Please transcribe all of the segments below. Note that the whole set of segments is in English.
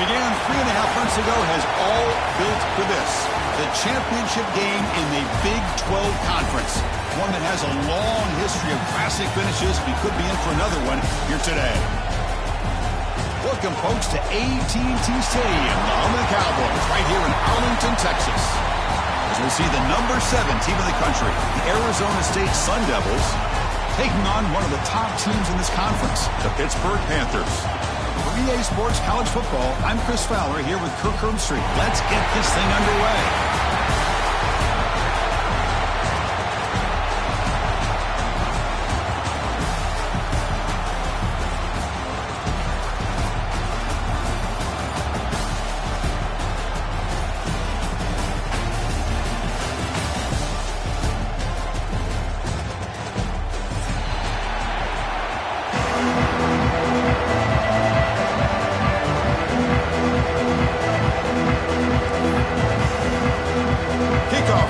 began 3.5 months ago has all built for this. The championship game in the Big 12 Conference. One that has a long history of classic finishes. We could be in for another one here today. Welcome, folks, to AT&T Stadium, the home of the Cowboys, right here in Arlington, Texas. As we see the number 7 team in the country, the Arizona State Sun Devils, taking on one of the top teams in this conference, the Pittsburgh Panthers. For EA Sports College Football, I'm Chris Fowler here with Kirk Herbstreit. Let's get this thing underway.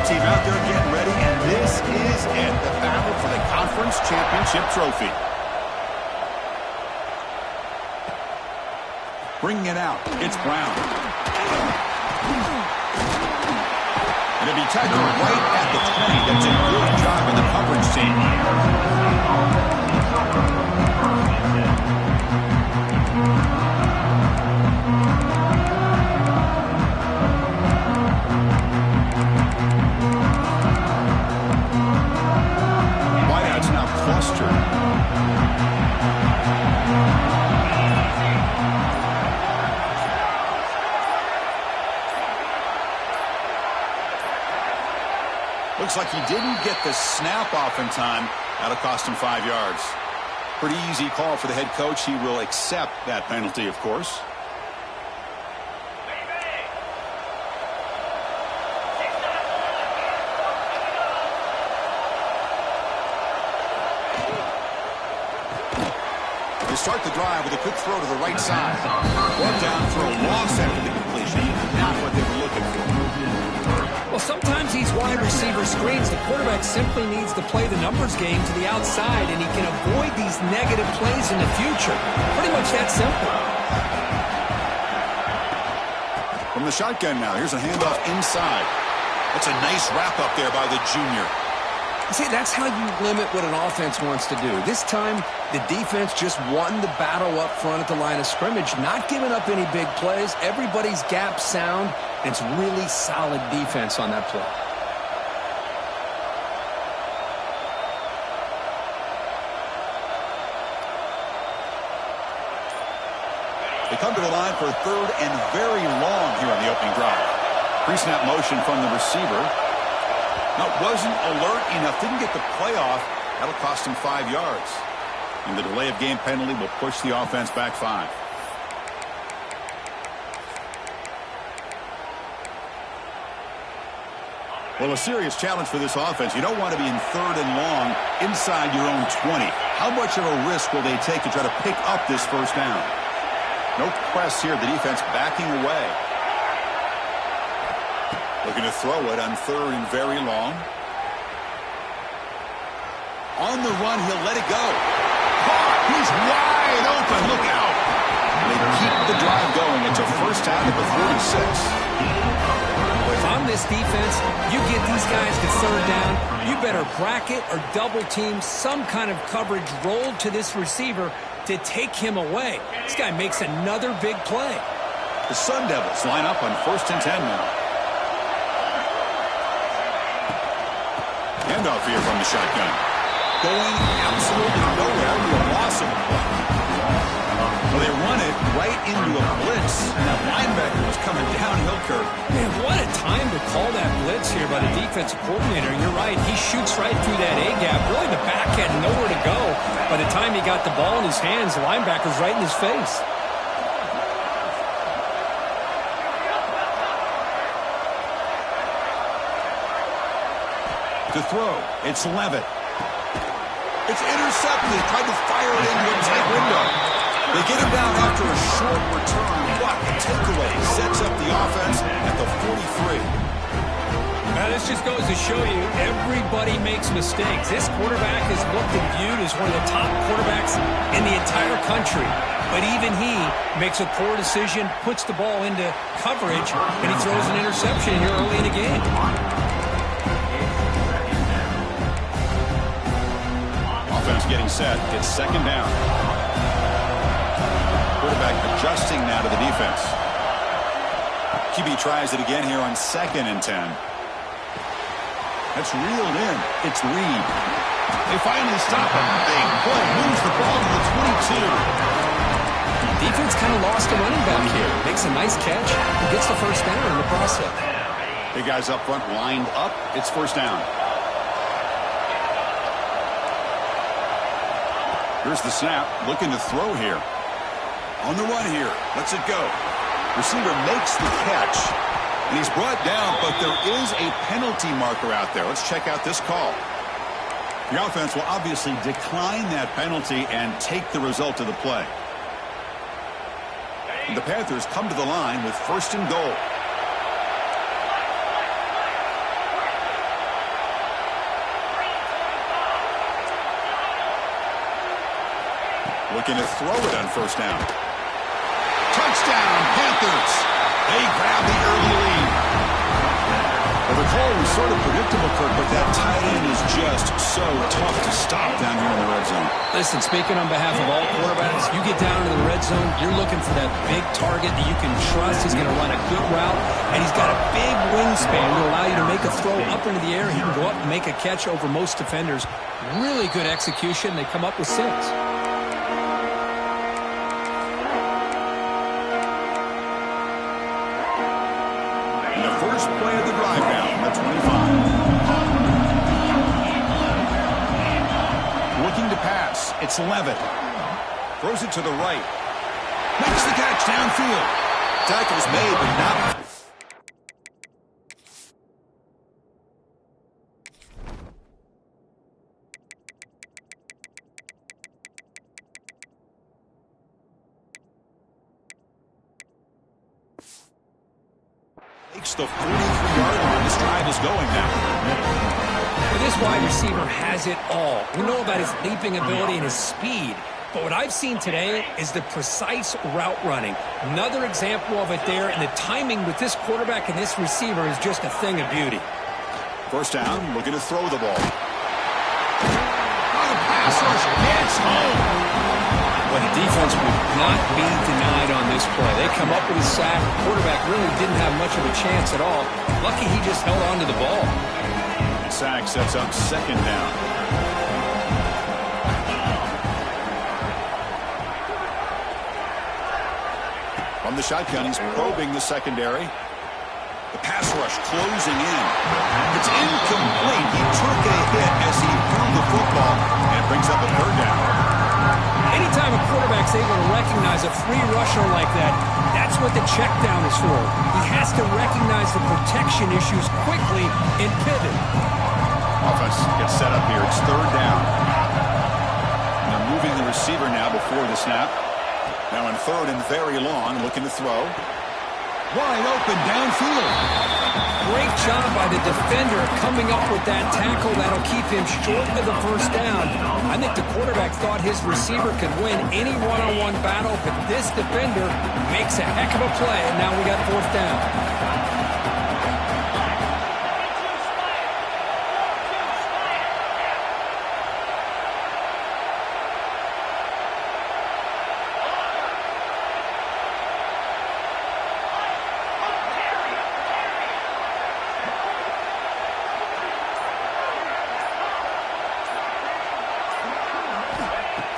Team out there getting ready, and this is it, the battle for the conference championship trophy. Bringing it out, it's Brown. And it'll be tackled right at the 20. That's a good job of the coverage team. Looks like he didn't get the snap off in time. That'll cost him 5 yards. Pretty easy call for the head coach. He will accept that penalty, of course. They start the drive with a quick throw to the right side. Brought down for a loss after the completion. Not what they were looking for. Well, sometimes these wide receiver screens, the quarterback simply needs to play the numbers game to the outside, and he can avoid these negative plays in the future. Pretty much that simple. From the shotgun now, here's a handoff inside. That's a nice wrap up there by the junior. See, that's how you limit what an offense wants to do. This time, the defense just won the battle up front at the line of scrimmage, not giving up any big plays. Everybody's gap sound. It's really solid defense on that play. They come to the line for a 3rd and very long here on the opening drive. Pre-snap motion from the receiver. Now, wasn't alert enough, didn't get the play off. That'll cost him 5 yards. And the delay of game penalty will push the offense back 5. Well, a serious challenge for this offense. You don't want to be in 3rd and long inside your own 20. How much of a risk will they take to try to pick up this first down? No press here. The defense backing away. Looking to throw it on 3rd and very long. On the run, he'll let it go. He's wide open. Look out. They keep the drive going. It's a first down at the 46. If I'm this defense, you get these guys to 3rd down, you better bracket or double team some kind of coverage rolled to this receiver to take him away. This guy makes another big play. The Sun Devils line up on 1st and 10 now. Handoff here from the shotgun. Going absolutely nowhere to a loss of a play. Well, they run it right into a blitz, and that linebacker was coming downhill, Kirk. Man, what a time to call that blitz here by the defensive coordinator. You're right. He shoots right through that A-gap. Really, the back had nowhere to go. By the time he got the ball in his hands, the linebacker's right in his face. To throw, it's Levitt. It's intercepted. Tried to fire it into a tight window. They get him down after a short return, but the takeaway sets up the offense at the 43. This just goes to show you everybody makes mistakes. This quarterback is looked and viewed as one of the top quarterbacks in the entire country. But even he makes a poor decision, puts the ball into coverage, and he throws an interception here early in the game. Offense getting set. It's second down. Quarterback adjusting now to the defense. QB tries it again here on 2nd and 10. That's reeled in. It's Reed. They finally stop him. Big play. Moves the ball to the 22. Defense kind of lost a running back here. Makes a nice catch and gets the first down in the process. Big guys up front lined up. It's first down. Here's the snap. Looking to throw here. On the run here. Lets it go. Receiver makes the catch. And he's brought down, but there is a penalty marker out there. Let's check out this call. The offense will obviously decline that penalty and take the result of the play. And the Panthers come to the line with 1st and goal. Looking to throw it on 1st down. Touchdown, Panthers. They grab the early lead. Well, the call was sort of predictable, Kirk, but that tight end is just so tough to stop down here in the red zone. Listen, speaking on behalf of all quarterbacks, you get down to the red zone, you're looking for that big target that you can trust. He's going to run a good route, and he's got a big wingspan to allow you to make a throw up into the air. He can go up and make a catch over most defenders. Really good execution. They come up with 6. First play of the drive down, the 25. Looking to pass. It's Levitt. Throws it to the right. Makes the catch downfield. Tackle's made, but not. Makes the 43-yard line. This drive is going now. But this wide receiver has it all. We know about his leaping ability and his speed. But what I've seen today is the precise route running. Another example of it there, and the timing with this quarterback and this receiver is just a thing of beauty. First down, looking to throw the ball. Oh, the pass rush gets home. Well, the defense would not be denied on this play. They come up with a sack. The quarterback really didn't have much of a chance at all. Lucky he just held on to the ball. Sack sets up 2nd down. From the shotgun, he's probing the secondary. The pass rush closing in. It's incomplete. He took a hit as he threw the football and brings up a 3rd down. Anytime a quarterback's able to recognize a free rusher like that, that's what the check down is for. He has to recognize the protection issues quickly and pivot. Offense gets set up here. It's 3rd down. And they're moving the receiver now before the snap. Now in 3rd and very long, looking to throw. Wide open downfield. Great job by the defender coming up with that tackle that'll keep him short of the 1st down. I think the quarterback thought his receiver could win any one-on-one battle, but this defender makes a heck of a play, and now we got 4th down.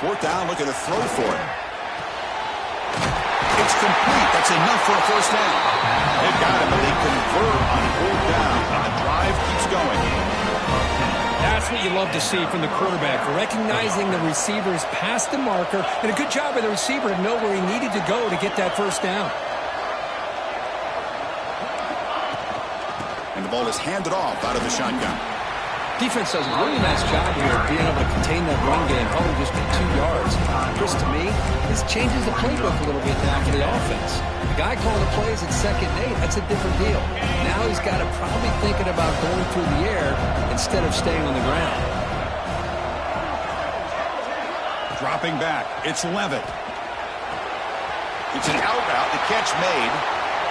Fourth down, looking to throw for it. It's complete. That's enough for a 1st down. They've got him, but they convert on 4th down, and the drive keeps going. That's what you love to see from the quarterback, recognizing the receivers past the marker, and a good job by the receiver to know where he needed to go to get that 1st down. And the ball is handed off out of the shotgun. Defense does a really nice job here of being able to contain that run game, probably just get 2 yards. Chris, to me, this changes the playbook a little bit now for the offense. The guy calling the plays at 2nd and 8, that's a different deal. Now he's got to probably thinking about going through the air instead of staying on the ground. Dropping back, it's Levitt. It's an out route, the catch made.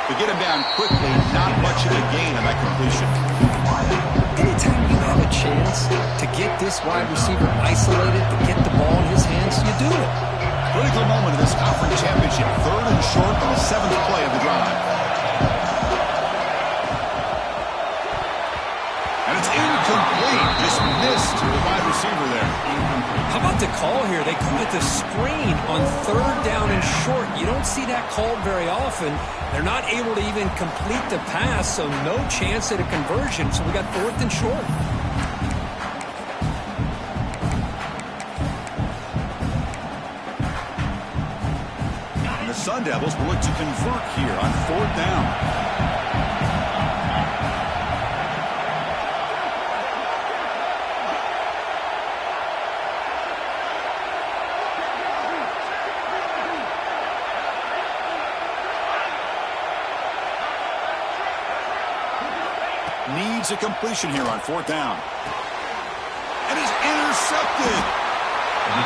To get him down quickly, not much of a gain on that completion. Anytime you have a chance to get this wide receiver isolated, to get the ball in his hands, you do it. Critical moment of this conference championship. 3rd and short on the 7th play of the drive. And it's incomplete. Just missed the wide receiver there. How about the call here? They call it the screen on 3rd down and short. You don't see that called very often. They're not able to even complete the pass, so no chance at a conversion. So we got 4th and short. And the Sun Devils will look to convert here on 4th down. Needs a completion here on 4th down. And he's intercepted.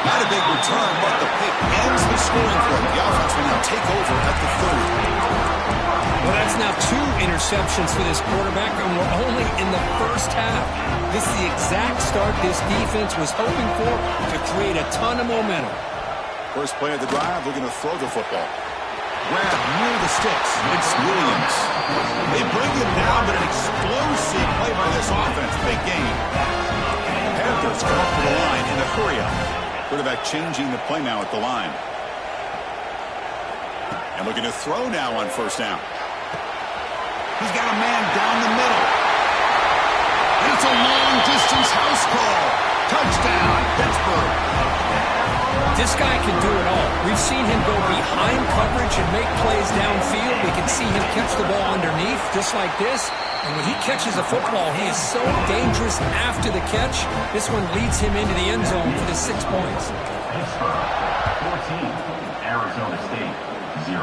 Not a big return, but the pick ends the scoring for him. The offense will now take over at the 30. Well, that's now 2 interceptions for this quarterback, and we're only in the first half. This is the exact start this defense was hoping for to create a ton of momentum. First play of the drive, looking to throw the football. Grab near the sticks. It's Williams. They bring him down, but an explosive play by this offense. Big gain. Panthers come up to the line in a hurry-up. Quarterback changing the play now at the line. And looking to throw now on 1st down. He's got a man down the middle. And it's a long-distance house call. Touchdown, Pittsburgh. This guy can do it all. We've seen him go behind coverage and make plays downfield. We can see him catch the ball underneath, just like this. And when he catches a football, he is so dangerous after the catch. This one leads him into the end zone for the 6 points. Pittsburgh, 14. Arizona State, 0.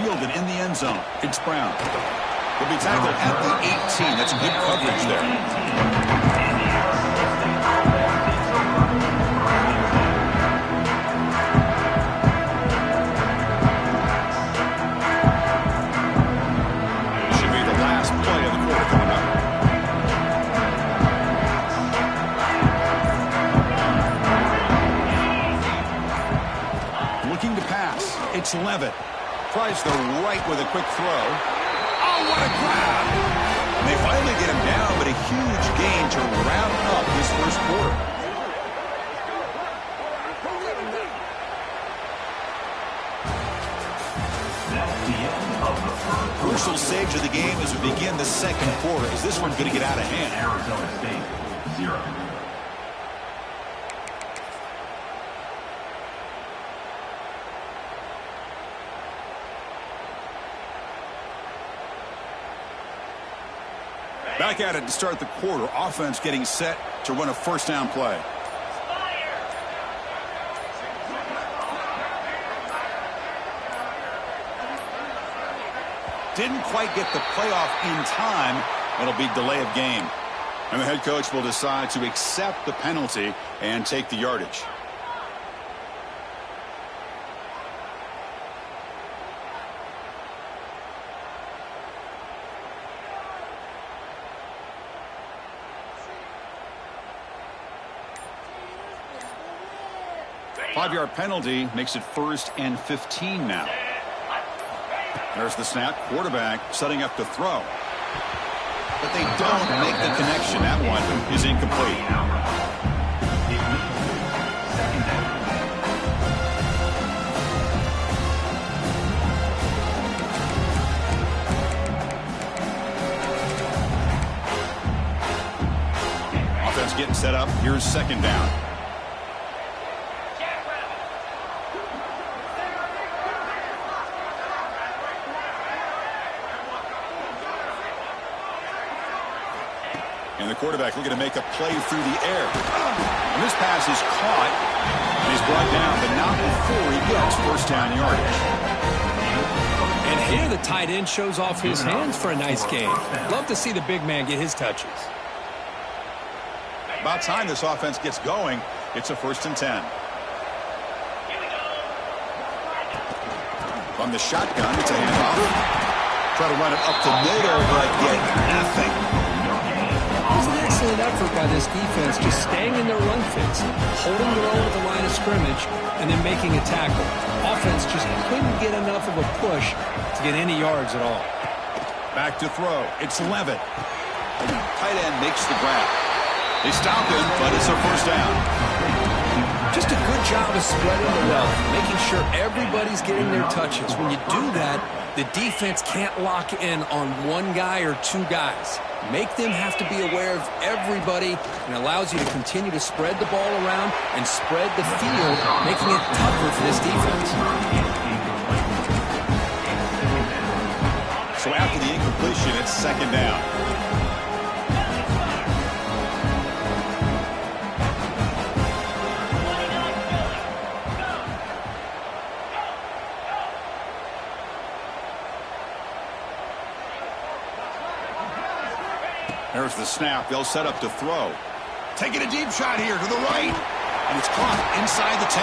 Fielded in the end zone. It's Brown. He'll be tackled at the 18. That's good coverage there. It's Levitt. Tries the right with a quick throw. Oh, what a grab! And they finally get him down, but a huge gain to wrap up this first quarter. Crucial stage of the game as we begin the 2nd quarter. Is this one going to get out of hand? Arizona State, 0. Back at it to start the quarter. Offense getting set to run a 1st down play. Didn't quite get the playoff in time. It'll be delay of game. And the head coach will decide to accept the penalty and take the yardage. Five-yard penalty makes it 1st and 15 now. There's the snap. Quarterback setting up to throw. But they don't make the connection. That one is incomplete. Offense getting set up. Here's 2nd down. And the quarterback looking to make a play through the air. And this pass is caught, and he's brought down, but not before he gets first down yardage. And here the tight end shows off his hands for a nice game. Love to see the big man get his touches. About time this offense gets going. It's a 1st and 10. From the shotgun, it's a handoff. Try to run it up the middle, but get nothing. It was an excellent effort by this defense, just staying in their run fits, holding their own at the line of scrimmage, and then making a tackle. Offense just couldn't get enough of a push to get any yards at all. Back to throw. It's Levitt. Tight end makes the grab. They stop him, but it's a first down. Just a good job of spreading the wealth, making sure everybody's getting their touches. When you do that, the defense can't lock in on one guy or two guys. Make them have to be aware of everybody, and allows you to continue to spread the ball around and spread the field, making it tougher for this defense. So after the incompletion, it's 2nd down. There's the snap. They'll set up to throw. Taking a deep shot here to the right. And it's caught inside the 10.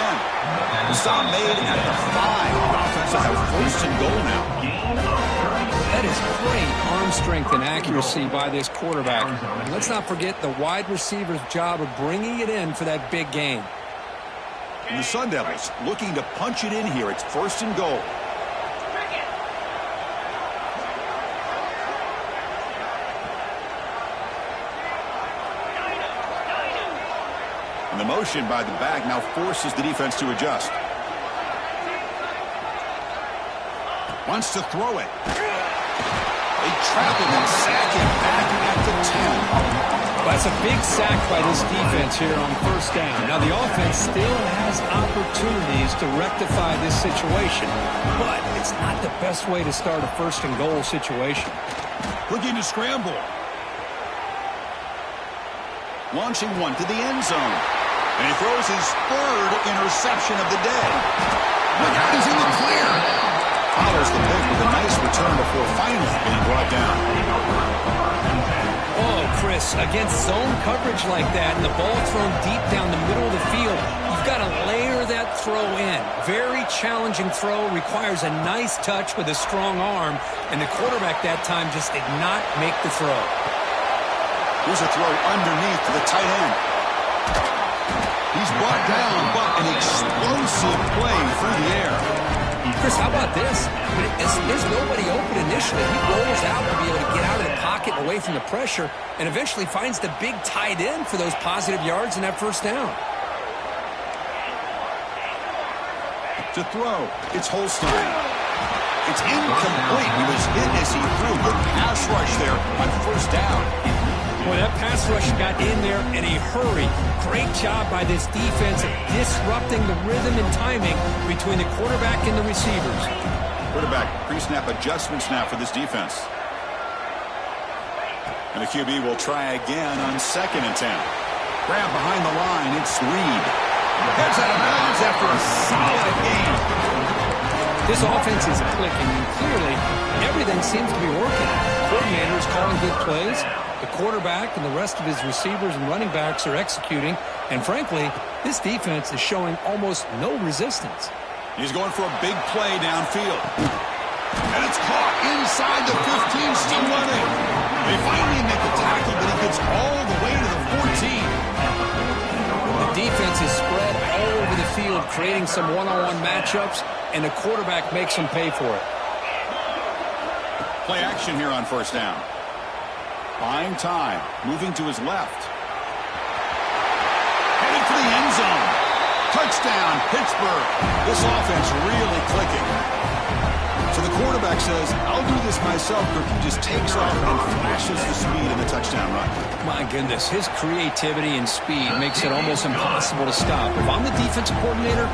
The stop made at the 5. The offense will have 1st and goal now. That is great arm strength and accuracy by this quarterback. And let's not forget the wide receiver's job of bringing it in for that big game. And the Sun Devils looking to punch it in here. It's 1st and goal. And the motion by the back now forces the defense to adjust. Wants to throw it. They trap him and sack him back at the 10. That's a big sack by this defense here on 1st down. Now the offense still has opportunities to rectify this situation, but it's not the best way to start a 1st and goal situation. Looking to scramble. Launching one to the end zone. And he throws his 3rd interception of the day. Look out, he's in the clear. Follows the pick with a nice return before finally being brought down. Oh, Chris, against zone coverage like that and the ball thrown deep down the middle of the field, you've got to layer that throw in. Very challenging throw, requires a nice touch with a strong arm, and the quarterback that time just did not make the throw. Here's a throw underneath to the tight end. He's brought down, but an explosive play through the air. Chris, how about this? There's nobody open initially. He rolls out to be able to get out of the pocket away from the pressure, and eventually finds the big tight end for those positive yards in that 1st down. To throw, it's Holstein. It's incomplete. He was hit as he threw. Good pass rush there on 1st down. Well, that pass rush got in there in a hurry. Great job by this defense of disrupting the rhythm and timing between the quarterback and the receivers. Quarterback pre-snap adjustment snap for this defense. And the QB will try again on 2nd and 10. Grab behind the line. It's Reed. Heads out of bounds after a solid game. This offense is clicking, and clearly everything seems to be working. Coordinators calling good plays. The quarterback and the rest of his receivers and running backs are executing. And frankly, this defense is showing almost no resistance. He's going for a big play downfield. And it's caught inside the 15, still running. They finally make the tackle, but he gets all the way to the 14. The defense is spread all over the field, creating some one-on-one matchups, and the quarterback makes them pay for it. Play action here on 1st down. Buying time, moving to his left. Headed for the end zone. Touchdown, Pittsburgh. This offense really clicking. So the quarterback says, I'll do this myself. He just takes off and flashes the speed in the touchdown run. My goodness, his creativity and speed makes it almost impossible to stop. If I'm the defensive coordinator,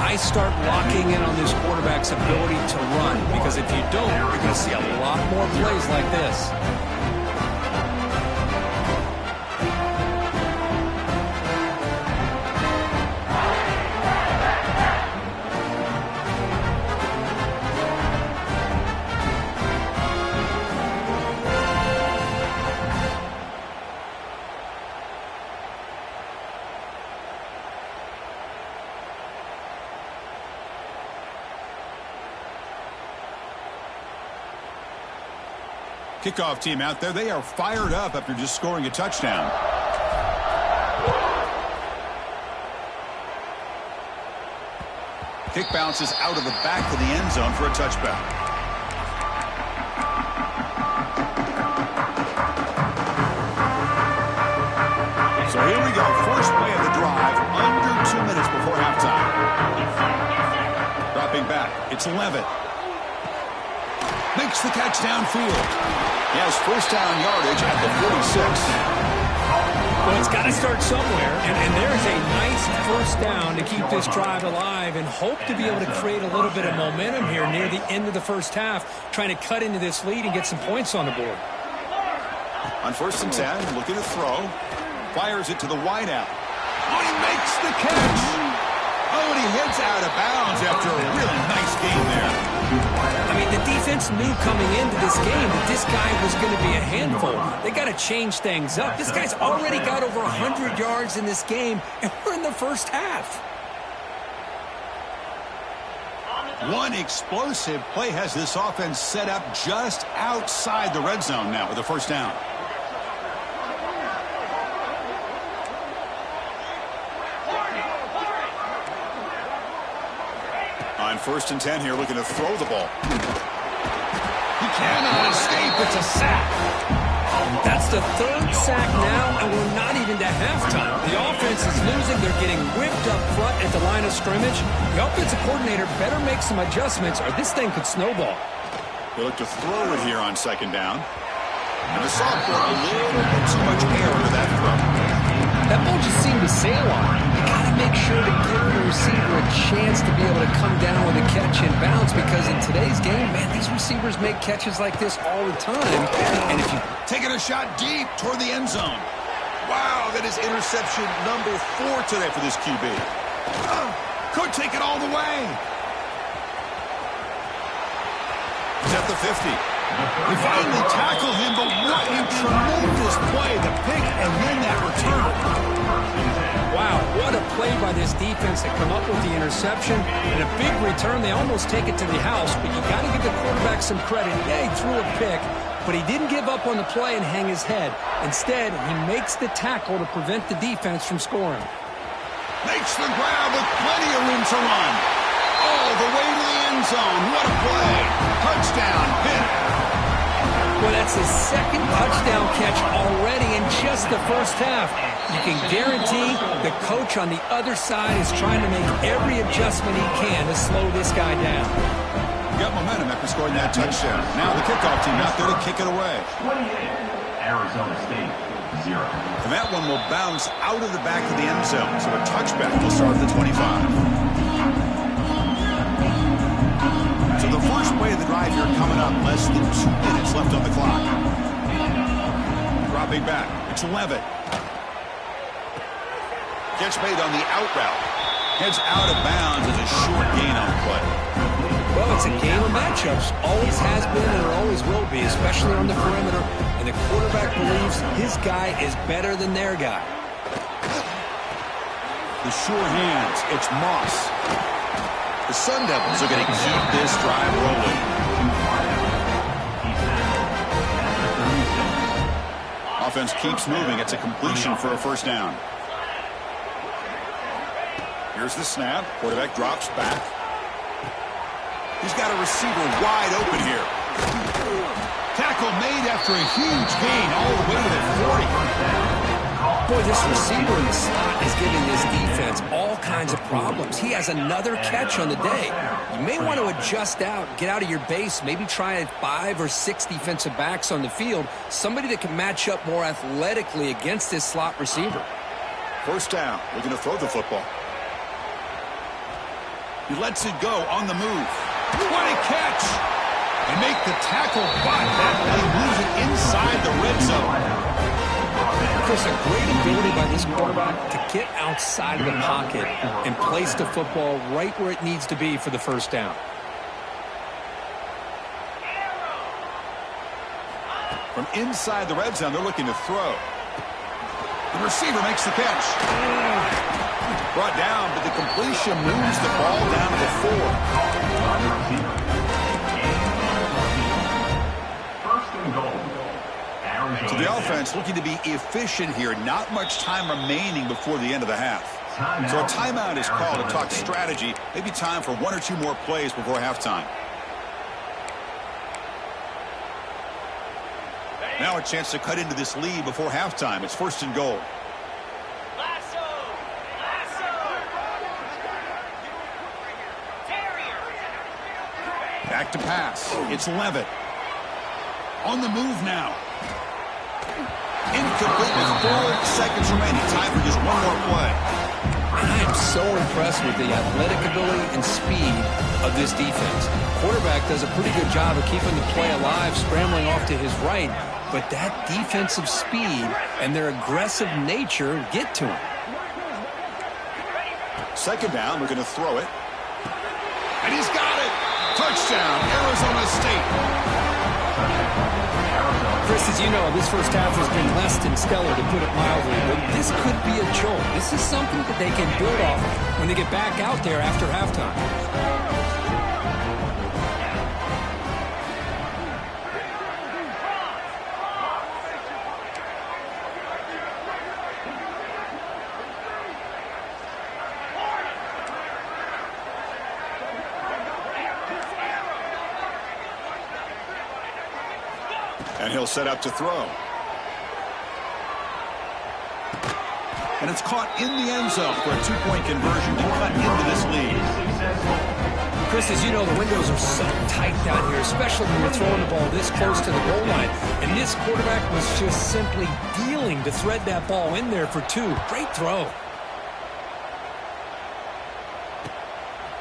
I start locking in on this quarterback's ability to run, because if you don't, you're going to see a lot more plays like this. Kickoff team out there, they are fired up after just scoring a touchdown. Kick bounces out of the back of the end zone for a touchback. So here we go. First play of the drive, under 2 minutes before halftime. Dropping back, it's Levitt. Makes the catch downfield. He has first down yardage at the 46. Well, it's got to start somewhere, and there's a nice first down to keep this drive alive and hope to be able to create a little bit of momentum here near the end of the first half, trying to cut into this lead and get some points on the board. On 1st and 10, looking to throw. Fires it to the wideout. Oh, he makes the catch. Oh, and he heads out of bounds after a really nice game there. I mean, the defense knew coming into this game that this guy was going to be a handful. They got to change things up. This guy's already got over 100 yards in this game, and we're in the first half. One explosive play has this offense set up just outside the red zone now with a first down. On 1st and 10 here, looking to throw the ball. He cannot escape. It's a sack. That's the 3rd sack now, and we're not even to halftime. The offense is losing. They're getting whipped up front at the line of scrimmage. The offensive coordinator better make some adjustments, or this thing could snowball. They look to throw it here on 2nd down. And the sophomore, a little bit too much air into that throw. That ball just seemed to sail on. You got to make sure to give the receiver a chance to be able to come down with a catch and bounce, because in today's game, man, these receivers make catches like this all the time. And if you taking a shot deep toward the end zone. Wow, that is interception number 4 today for this QB. Could take it all the way. He's at the 50. They finally tackle him, but what a tremendous play. The pick and then that return. Wow, what a play by this defense to come up with the interception and a big return. They almost take it to the house, but you got to give the quarterback some credit. Yeah, he threw a pick, but he didn't give up on the play and hang his head. Instead, he makes the tackle to prevent the defense from scoring. Makes the grab with plenty of room to run. All the way to the end zone. What a play. Touchdown, Pitt. Well, that's his 2nd touchdown catch already in just the first half. You can guarantee the coach on the other side is trying to make every adjustment he can to slow this guy down. Got momentum after scoring that touchdown. Now the kickoff team out there to kick it away. 28, Arizona State, 0. And that one will bounce out of the back of the end zone. So a touchback will start at the 25. So the first play of the drive here coming up. Less than 2 minutes left on the clock. Dropping back. It's Levitt. Catch made on the out route. Heads out of bounds as a short gain on the play. Well, it's a game of matchups. Always has been and it always will be, especially on the perimeter. And the quarterback believes his guy is better than their guy. The sure hands. It's Moss. The Sun Devils are going to keep this drive rolling. Offense keeps moving. It's a completion for a first down. Here's the snap. Quarterback drops back. He's got a receiver wide open here. Tackle made after a huge gain all the way to the 40. Boy, this receiver in the slot is giving this defense all kinds of problems. He has another catch on the day. You may want to adjust out, get out of your base, maybe try 5 or 6 defensive backs on the field, somebody that can match up more athletically against this slot receiver. First down, looking to throw the football. He lets it go on the move. What a catch! And make the tackle, but that may lose it inside the red zone. Chris, a great ability by this quarterback to get outside of the pocket and place the football right where it needs to be for the first down. From inside the red zone, they're looking to throw. The receiver makes the catch. Brought down, but the completion moves the ball down to the 4. First and goal. The offense looking to be efficient here. Not much time remaining before the end of the half. So a timeout is called to talk strategy. Maybe time for 1 or 2 more plays before halftime. Now a chance to cut into this lead before halftime. It's 1st and goal. Back to pass. It's Levitt. On the move now. Incomplete with 4 seconds remaining. Time for just 1 more play. I am so impressed with the athletic ability and speed of this defense. Quarterback does a pretty good job of keeping the play alive, scrambling off to his right, but that defensive speed and their aggressive nature get to him. 2nd down, we're going to throw it. And he's got it! Touchdown, Arizona State. Chris, as you know, this first half has been less than stellar, to put it mildly, but this could be a jolt. This is something that they can build off when they get back out there after halftime. And he'll set up to throw. And it's caught in the end zone for a 2-point conversion to cut into this lead. Chris, as you know, the windows are so tight down here, especially when you're throwing the ball this close to the goal line. And this quarterback was just simply dealing to thread that ball in there for 2. Great throw.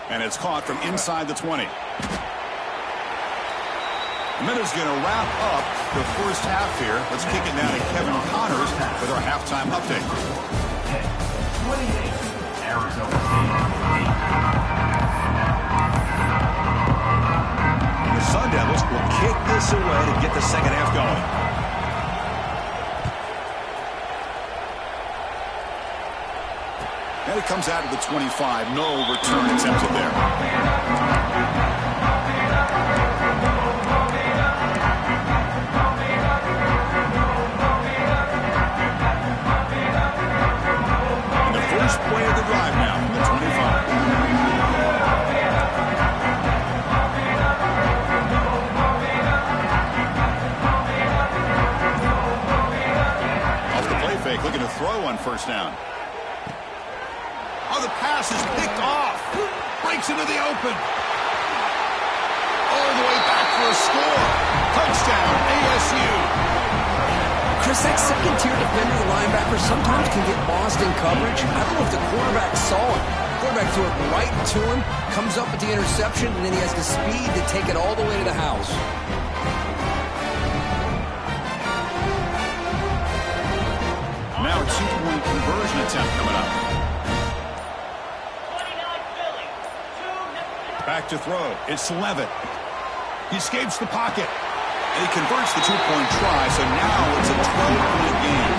And it's caught from inside the 20. And then it's going to wrap up the first half here. Let's kick it down to Kevin Connors with our halftime update. 28, Arizona State. The Sun Devils will kick this away to get the second half going. And it comes out of the 25. No return attempted there. First play of the drive now from the 25. Off the play fake, looking to throw on 1st down. Oh, the pass is picked off. Breaks into the open. All the way back for a score. Touchdown, ASU. Chris, that second-tier defender, the linebacker, sometimes can get lost in coverage. I don't know if the quarterback saw it. The quarterback threw it right to him, comes up with the interception, and then he has the speed to take it all the way to the house. Now a 2-point conversion attempt coming up. Back to throw. It's Levitt. He escapes the pocket. And he converts the 2-point try, so now it's a 12-point game.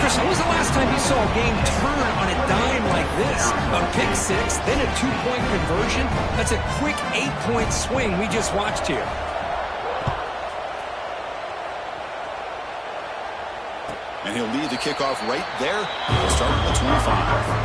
Chris, when was the last time you saw a game turn on a dime like this? A pick 6, then a 2-point conversion? That's a quick 8-point swing we just watched here. And he'll lead the kickoff right there. He'll start at the 25.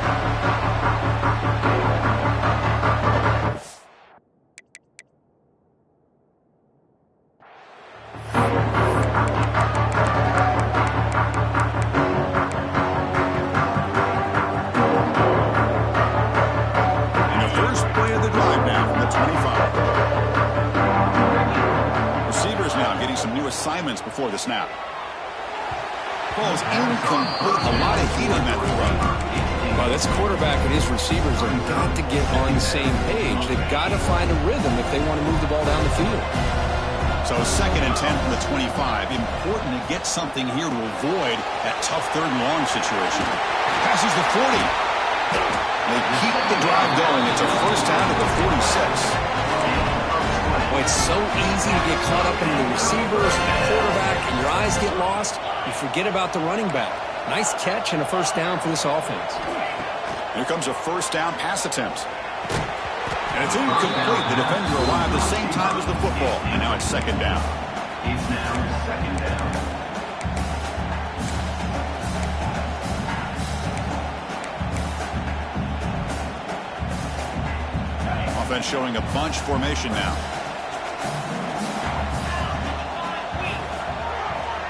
Assignments before the snap. Ball's incomplete. A lot of heat on that throw. Well, this quarterback and his receivers have got to get on the same page. They've got to find a rhythm if they want to move the ball down the field. So 2nd and 10 from the 25. Important to get something here to avoid that tough 3rd and long situation. Passes the 40. They keep the drive going. It's a 1st down at the 46. Boy, it's so easy to get caught up in the receivers and the quarterback, and your eyes get lost. You forget about the running back. Nice catch and a 1st down for this offense. Here comes a 1st down pass attempt. And it's incomplete. The defender arrived the same time as the football. And now it's 2nd down. It's now 2nd down. Offense showing a bunch formation now.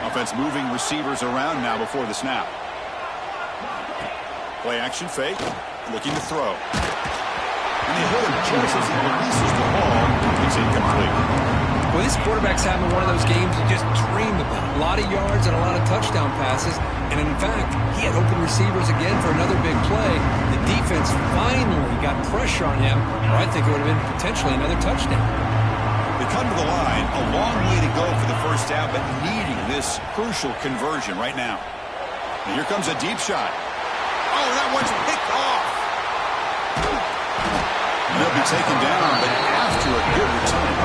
Offense moving receivers around now before the snap. Play action fake. Looking to throw. And the hitter just as he releases the ball, it's incomplete. Well, this quarterback's having one of those games you just dream about. A lot of yards and a lot of touchdown passes. And in fact, he had open receivers again for another big play. The defense finally got pressure on him, or I think it would have been potentially another touchdown. They come to the line, a long way to go for the first down, but needing this crucial conversion right now. And here comes a deep shot. Oh, that one's picked off. And he'll be taken down, but after a good return.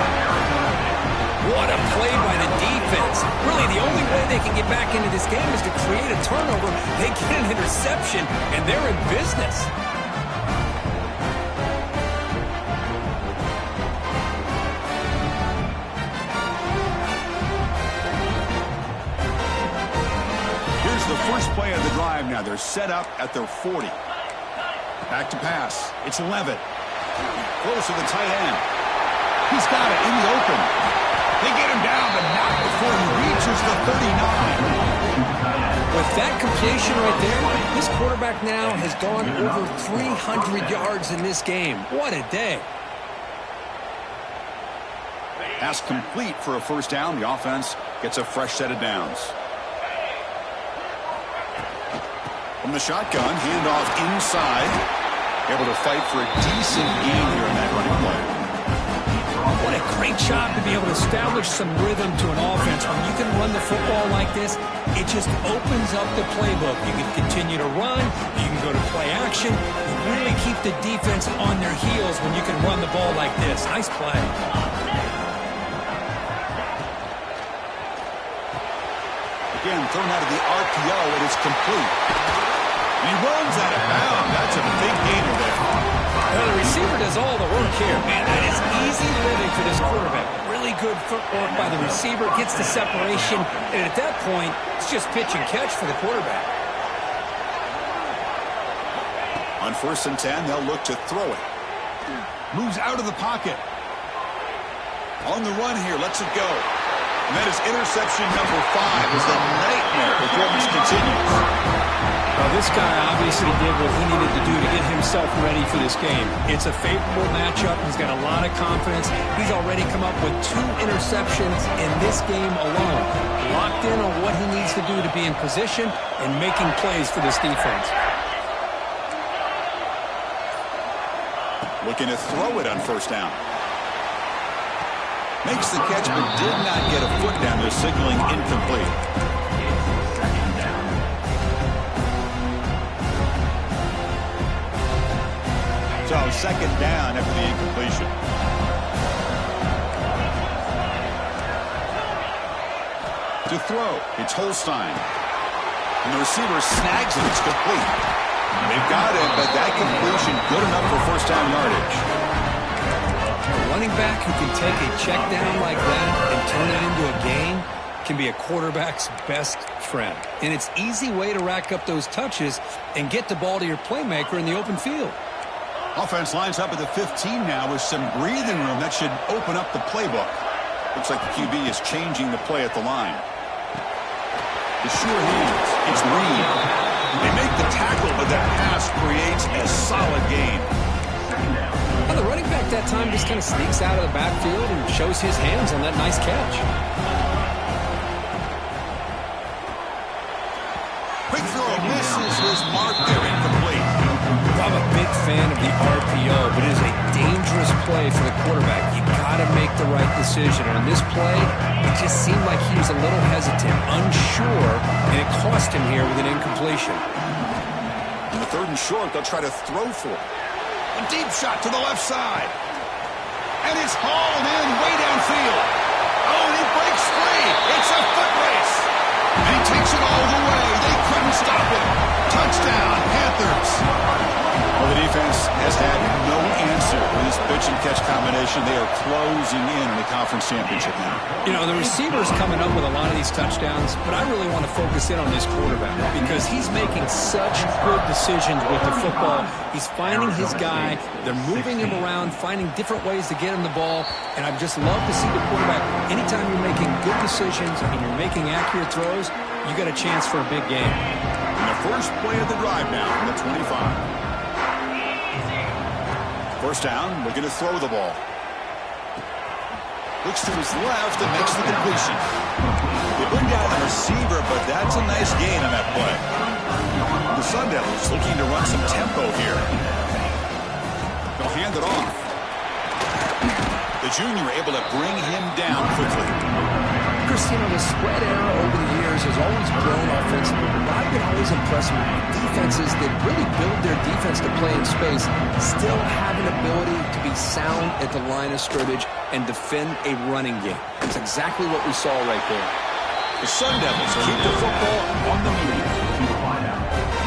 What a play by the defense. Really, the only way they can get back into this game is to create a turnover. They get an interception, and they're in business. Here's the first play of the drive now. They're set up at their 40. Back to pass. It's Levitt. Close to the tight end. He's got it in the open. They get him down, but not before he reaches the 39. With that completion right there, this quarterback now has gone over 300 yards in this game. What a day. Pass complete for a first down. The offense gets a fresh set of downs. From the shotgun, handoff inside. Able to fight for a decent gain here in that running play. What a great job to be able to establish some rhythm to an offense. When you can run the football like this, it just opens up the playbook. You can continue to run. You can go to play action. You really keep the defense on their heels when you can run the ball like this. Nice play. Again, thrown out of the RPO, it is complete. And he runs out of bounds. That's a big gainer there. Well, the receiver does all the work here. Man, that is easy living for this quarterback. Really good footwork by the receiver. Gets the separation. And at that point, it's just pitch and catch for the quarterback. On 1st and 10, they'll look to throw it. Moves out of the pocket. On the run here, lets it go. And that is interception number 5 as the nightmare performance continues. Well, this guy obviously did what he needed to do to get himself ready for this game. It's a favorable matchup. He's got a lot of confidence. He's already come up with 2 interceptions in this game alone. Locked in on what he needs to do to be in position and making plays for this defense. Looking to throw it on 1st down. Makes the catch, but did not get a foot down there, signaling incomplete. So 2nd down after the incompletion. To throw, it's Holstein. And the receiver snags it, it's complete. They've got it, but that completion good enough for 1st down yardage. A running back who can take a check down like that and turn it into a gain can be a quarterback's best friend. And it's an easy way to rack up those touches and get the ball to your playmaker in the open field. Offense lines up at the 15 now with some breathing room. That should open up the playbook. Looks like the QB is changing the play at the line. The sure hands. It's Reed. They make the tackle, but that pass creates a solid gain. Well, the running back that time just kind of sneaks out of the backfield and shows his hands on that nice catch. Quick throw misses his mark there, incomplete. I'm a big fan of the RPO, but it is a dangerous play for the quarterback. You got to make the right decision. And on this play, it just seemed like he was a little hesitant, unsure, and it cost him here with an incompletion. In the 3rd and short, they'll try to throw for it. A deep shot to the left side. And it's hauled in way downfield. Oh, and he breaks free. It's a foot race. And he takes it all the way. They couldn't stop it. Touchdown, Panthers. Well, the defense has had no answer for this pitch and catch combination. They are closing in the conference championship now. You know, the receiver's coming up with a lot of these touchdowns, but I really want to focus in on this quarterback because he's making such good decisions with the football. He's finding his guy. They're moving him around, finding different ways to get him the ball, and I just love to see the quarterback. Anytime you're making good decisions and you're making accurate throws, you got a chance for a big game. And the first play of the drive now from the 25. First down, looking to throw the ball. Looks to his left and makes the completion. They bring down the receiver, but that's a nice gain on that play. The Sun Devils looking to run some tempo here. They'll hand it off. The junior able to bring him down quickly. Christina, the spread era over the years has always grown offensively, but I've been always impressed with defenses that really build their defense to play in space, still have an ability to be sound at the line of scrimmage and defend a running game. That's exactly what we saw right there. The Sun Devils keep the football on the move.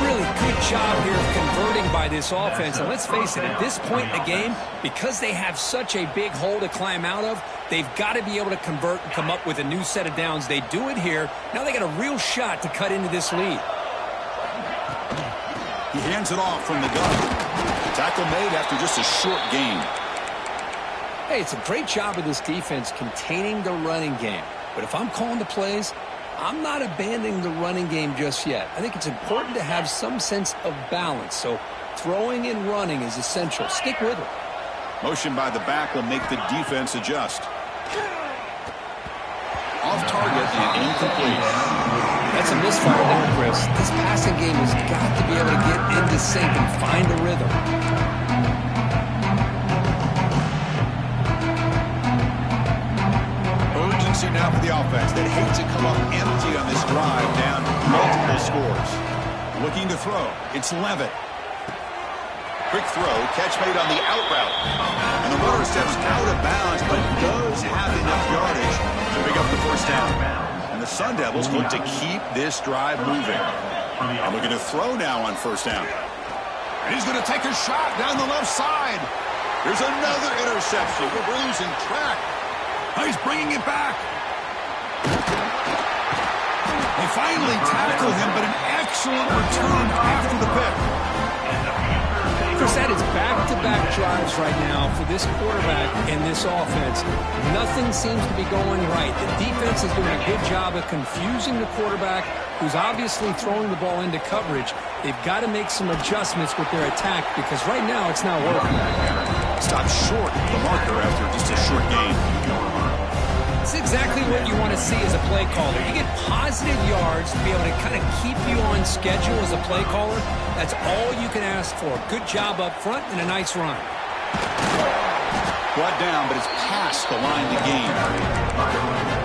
Really good job here of converting by this offense. And let's face it, at this point in the game, because they have such a big hole to climb out of, they've got to be able to convert and come up with a new set of downs. They do it here. Now they got a real shot to cut into this lead. He hands it off from the gun. Tackle made after just a short gain. Hey, it's a great job of this defense containing the running game. But if I'm calling the plays, I'm not abandoning the running game just yet. I think it's important to have some sense of balance. So throwing and running is essential. Stick with it. Motion by the back will make the defense adjust. Off target and incomplete. That's a misfire there, Chris. This passing game has got to be able to get into sync and find a rhythm. Urgency now for the offense. They'd hate to come up empty on this drive, down multiple scores. Looking to throw. It's Levitt. Quick throw, catch made on the out route. And the runner steps out of bounds, but does have enough yardage to pick up the first down. And the Sun Devils look to keep this drive moving. And looking to throw now on first down. And he's going to take a shot down the left side. There's another interception. We're losing track. He's bringing it back. They finally tackle him, but an excellent return after the pick. Chris, that is back-to-back drives right now for this quarterback and this offense. Nothing seems to be going right. The defense is doing a good job of confusing the quarterback, who's obviously throwing the ball into coverage. They've got to make some adjustments with their attack because right now it's not working. Stopped short of the marker after just a short gain. It's exactly what you want to see as a play caller. You get positive yards to be able to kind of keep you on schedule as a play caller. That's all you can ask for. Good job up front and a nice run. Brought down, but it's past the line to gain.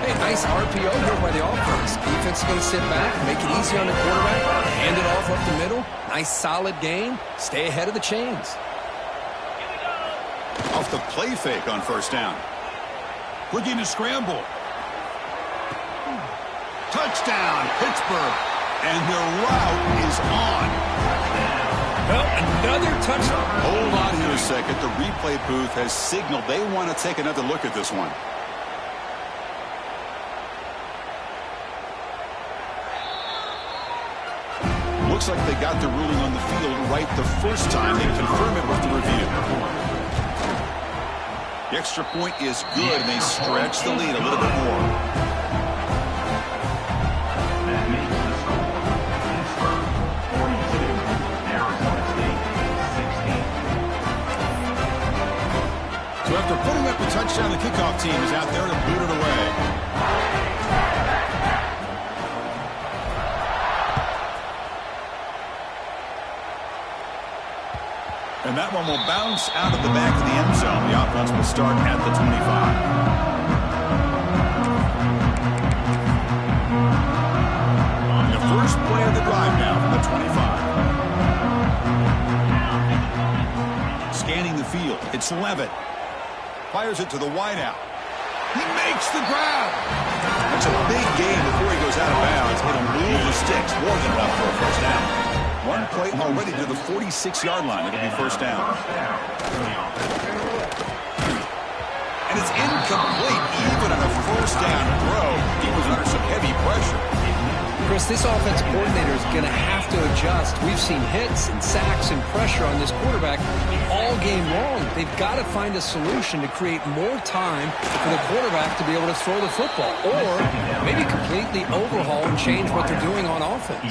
Hey, nice RPO here by the offense. Defense is going to sit back, make it easy on the quarterback, hand it off up the middle. Nice solid gain. Stay ahead of the chains. Off the play fake on first down. Looking to scramble. Touchdown, Pittsburgh. And their route is on. Well, another touchdown. Hold on here a second. The replay booth has signaled they want to take another look at this one. Looks like they got the ruling on the field right the first time. They confirm it with the review. The extra point is good, and they stretch the lead a little bit more. That makes the score Pittsburgh 42, Arizona State 16. So after putting up the touchdown, the kickoff team is out there to boot it away. And that one will bounce out of the back of the end zone. The offense will start at the 25. And the first play of the drive now from the 25. Scanning the field. It's Levitt. Fires it to the wideout. He makes the grab. That's a big gain before he goes out of bounds. It'll move the sticks more than enough for a first down. One play already to the 46-yard line. It'll be first down. And it's incomplete even on a first down throw. He was under some heavy pressure. Chris, this offensive coordinator is going to have to adjust. We've seen hits and sacks and pressure on this quarterback all game long. They've got to find a solution to create more time for the quarterback to be able to throw the football, or maybe completely overhaul and change what they're doing on offense.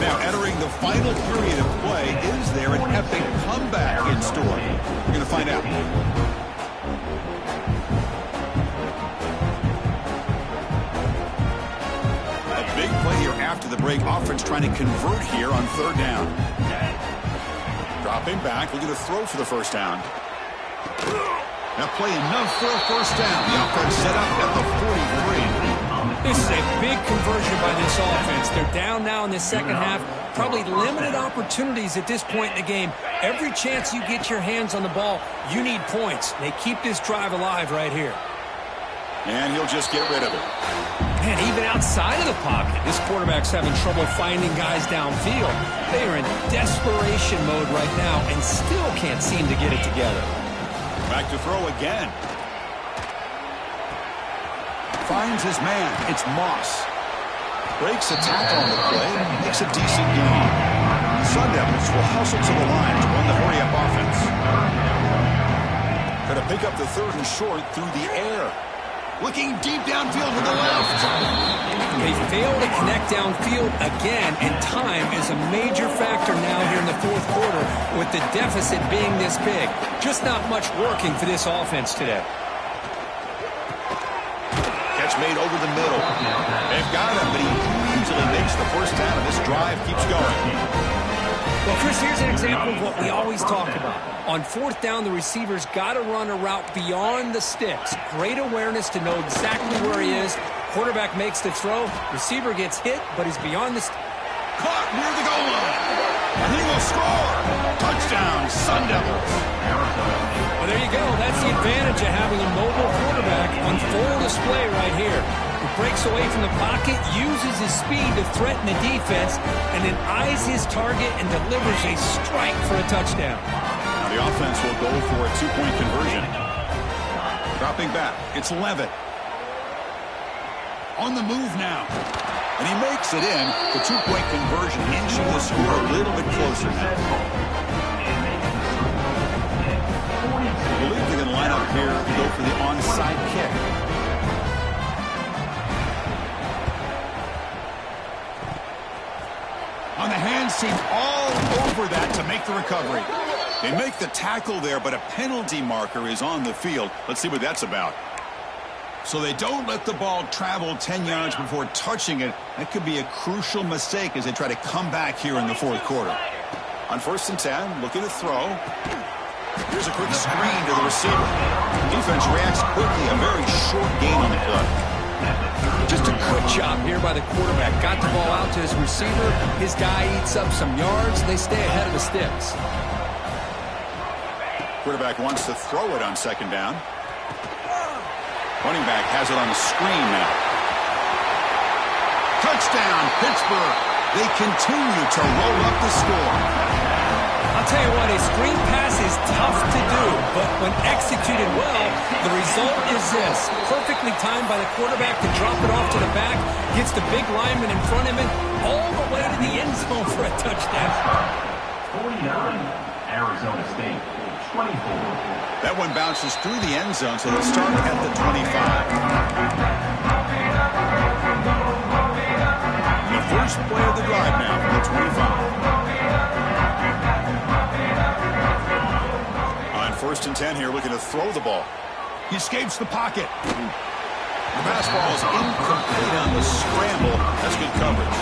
Now entering the final period of play, is there an epic comeback in store? We're going to find out. A big play here after the break. Offense trying to convert here on third down. Dropping back, looking to throw for the first down. Now play enough for a first down. The offense set up at the 43. This is a big conversion by this offense. They're down now in the second half. Probably limited opportunities at this point in the game. Every chance you get your hands on the ball, you need points. They keep this drive alive right here. And he'll just get rid of it. Man, even outside of the pocket, this quarterback's having trouble finding guys downfield. They are in desperation mode right now and still can't seem to get it together. Back to throw again. Finds his man. It's Moss. Breaks a tackle on the play. Makes a decent gain. Sun Devils will hustle to the line to run the hurry-up offense. Try to pick up the third and short through the air. Looking deep downfield to the left. They fail to connect downfield again, and time is a major factor now here in the fourth quarter with the deficit being this big. Just not much working for this offense today. Made over the middle. They've got him, but he easily makes the first down, and this drive keeps going. Well, Chris, here's an example of what we always talk about. On fourth down, the receiver's got to run a route beyond the sticks. Great awareness to know exactly where he is. Quarterback makes the throw. Receiver gets hit, but he's beyond the caught near the goal line. And he will score. Touchdown, Sun Devils. Well, there you go. That's the advantage of having a mobile quarterback on full display right here. He breaks away from the pocket, uses his speed to threaten the defense, and then eyes his target and delivers a strike for a touchdown. Now the offense will go for a two-point conversion. Dropping back. It's Levitt. On the move now. And he makes it in. The two-point conversion inching the score a little bit closer now. I believe they're going to line up here to go for the onside kick. On the hands team all over that to make the recovery. They make the tackle there, but a penalty marker is on the field. Let's see what that's about. So they don't let the ball travel 10 yards before touching it. That could be a crucial mistake as they try to come back here in the fourth quarter. On 1st and 10, looking to throw. Here's a quick screen to the receiver. Defense reacts quickly. A very short gain on the play. Just a good job here by the quarterback. Got the ball out to his receiver. His guy eats up some yards. They stay ahead of the sticks. Quarterback wants to throw it on 2nd down. Running back has it on the screen now. Touchdown, Pittsburgh. They continue to roll up the score. I'll tell you what, a screen pass is tough to do, but when executed well, the result is this. Perfectly timed by the quarterback to drop it off to the back, gets the big lineman in front of him, all the way to the end zone for a touchdown. 49, Arizona State, 24. That one bounces through the end zone, so they'll start at the 25. The first play of the drive now from the 25. On 1st and 10 here, looking to throw the ball. He escapes the pocket. The pass ball is incomplete on the scramble. That's good coverage.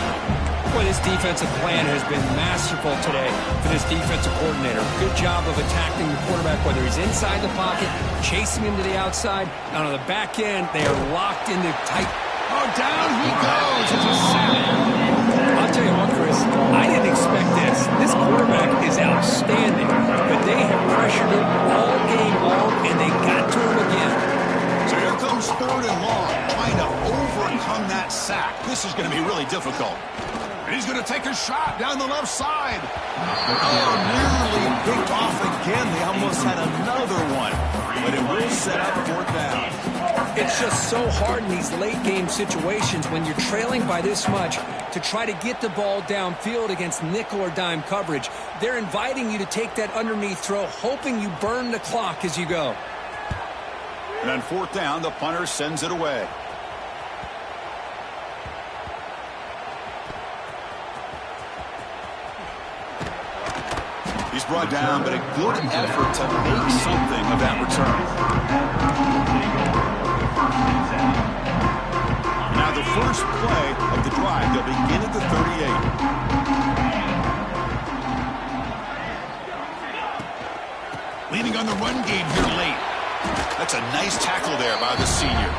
Boy, this defensive plan has been masterful today for this defensive coordinator. Good job of attacking the quarterback, whether he's inside the pocket, chasing him to the outside, and on the back end, they are locked into tight. Oh, down he goes. It's a sack. I'll tell you what, Chris, I didn't expect this. This quarterback is outstanding, but they have pressured him all game long, and they got to him again. So here comes 3rd and long, trying to overcome that sack. This is going to be really difficult. And he's going to take a shot down the left side. Oh, nearly picked off again. They almost had another one. But it will set up fourth down. It's just so hard in these late-game situations when you're trailing by this much to try to get the ball downfield against nickel or dime coverage. They're inviting you to take that underneath throw, hoping you burn the clock as you go. And on fourth down, the punter sends it away. He's brought down, but a good effort to make something of that return. Now the first play of the drive, they'll begin at the 38. Leaning on the run game here late. That's a nice tackle there by the senior.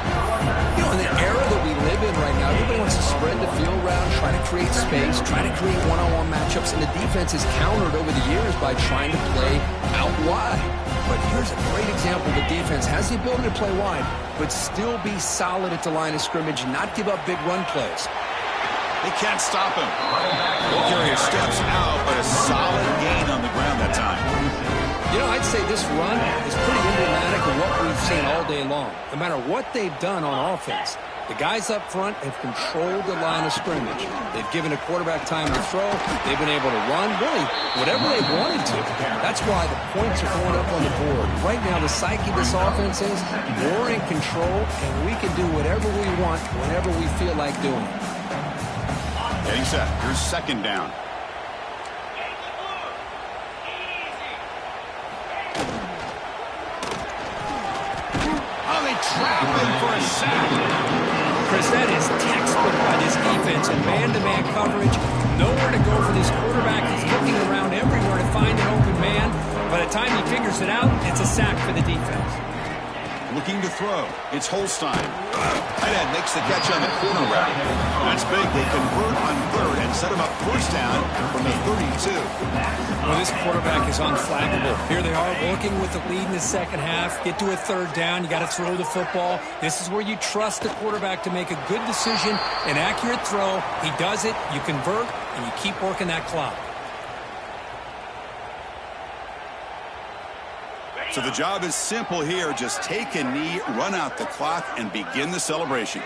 You know, in the era that we live in right now, everybody wants to spread the field around, try to create space, try to create one-on-one matchups, and the defense has countered over the years by trying to play out wide. But here's a great example. The defense has the ability to play wide, but still be solid at the line of scrimmage and not give up big run plays. They can't stop him. Carrier steps out, but a solid gain on the ground that time. You know, I'd say this run is pretty emblematic of what we've seen all day long. No matter what they've done on offense, the guys up front have controlled the line of scrimmage. They've given a quarterback time to throw. They've been able to run, really, whatever they wanted to. That's why the points are going up on the board. Right now, the psyche of this offense is we're in control, and we can do whatever we want whenever we feel like doing it. Getting set. Here's second down. Oh, they trap him for a sack. Chris, that is textbook by this defense in man-to-man coverage. Nowhere to go for this quarterback. He's looking around everywhere to find an open man. By the time he figures it out, it's a sack for the defense. Looking to throw. It's Holstein. Tight end makes the catch on the corner route. That's big. They convert on third and set him up first down from the 32. Well, this quarterback is unflappable. Here they are working with the lead in the second half. Get to a third down. You got to throw the football. This is where you trust the quarterback to make a good decision, an accurate throw. He does it. You convert, and you keep working that clock. So the job is simple here. Just take a knee, run out the clock, and begin the celebration.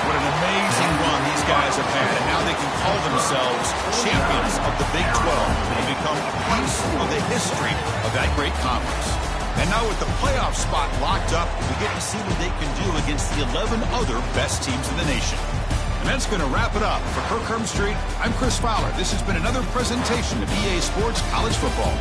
What an amazing run these guys have had, and now they can call themselves champions of the Big 12 and become a piece of the history of that great conference. And now with the playoff spot locked up, we get to see what they can do against the 11 other best teams in the nation. And that's going to wrap it up. For Kirk Herbstreit, I'm Chris Fowler. This has been another presentation of EA Sports College Football.